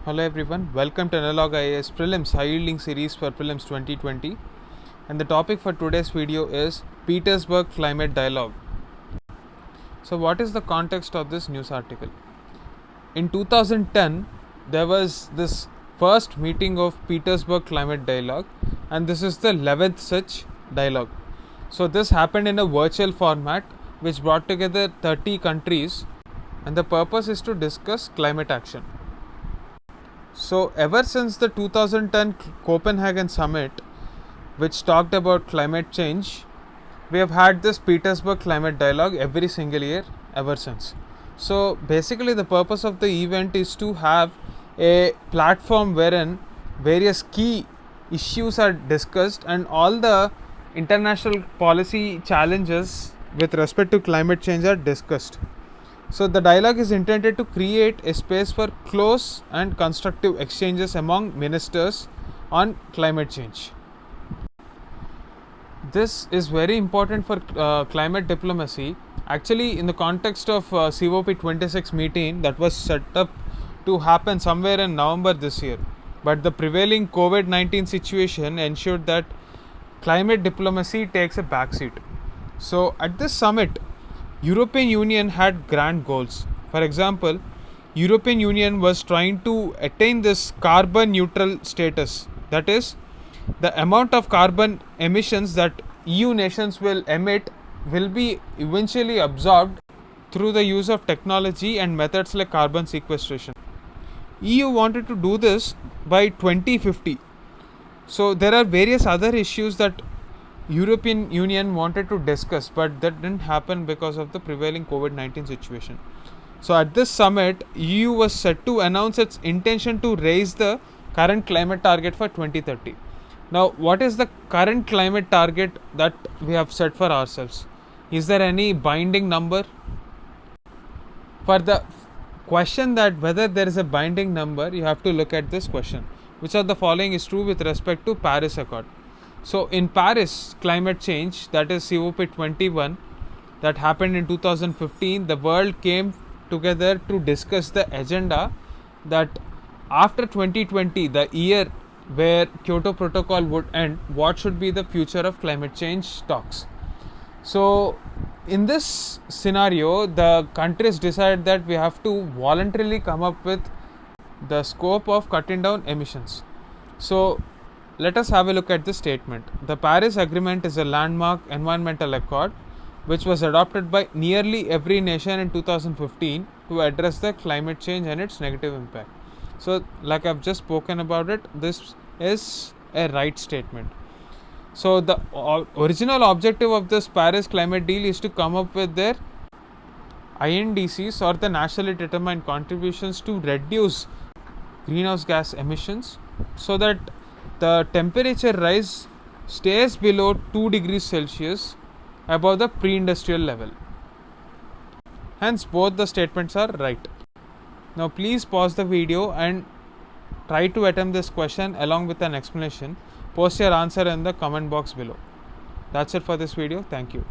Hello everyone, welcome to Analog IAS Prelims High Yielding Series for Prelims 2020, and the topic for today's video is Petersburg Climate Dialogue. So what is the context of this news article? In 2010, there was this first meeting of Petersburg Climate Dialogue, and this is the 11th such dialogue. So this happened in a virtual format which brought together 30 countries, and the purpose is to discuss climate action. So ever since the 2010 Copenhagen summit, which talked about climate change, we have had this Petersburg Climate Dialogue every single year ever since. So basically the purpose of the event is to have a platform wherein various key issues are discussed and all the international policy challenges with respect to climate change are discussed. So the dialogue is intended to create a space for close and constructive exchanges among ministers on climate change. This is very important for climate diplomacy. Actually, in the context of COP26 meeting that was set up to happen somewhere in November this year, but the prevailing COVID-19 situation ensured that climate diplomacy takes a backseat. So at this summit, European Union had grand goals. For example, European Union was trying to attain this carbon neutral status. That is, the amount of carbon emissions that EU nations will emit will be eventually absorbed through the use of technology and methods like carbon sequestration. EU wanted to do this by 2050. So there are various other issues that European Union wanted to discuss, but that didn't happen because of the prevailing COVID-19 situation. So at this summit, EU was set to announce its intention to raise the current climate target for 2030. Now, what is the current climate target that we have set for ourselves? Is there any binding number? For the question that whether there is a binding number, you have to look at this question. Which of the following is true with respect to Paris Accord? So in Paris climate change, that is COP21, that happened in 2015, the world came together to discuss the agenda that after 2020, the year where Kyoto Protocol would end, what should be the future of climate change talks. So in this scenario, the countries decided that we have to voluntarily come up with the scope of cutting down emissions. So let us have a look at the statement. The Paris Agreement is a landmark environmental accord which was adopted by nearly every nation in 2015 to address the climate change and its negative impact. So like I've just spoken about it, this is a right statement. So the original objective of this Paris climate deal is to come up with their INDCs, or the nationally determined contributions to reduce greenhouse gas emissions, so that the temperature rise stays below 2 degrees Celsius above the pre-industrial level. Hence both the statements are right. Now please pause the video and try to attempt this question along with an explanation. Post your answer in the comment box below. That's it for this video. Thank you.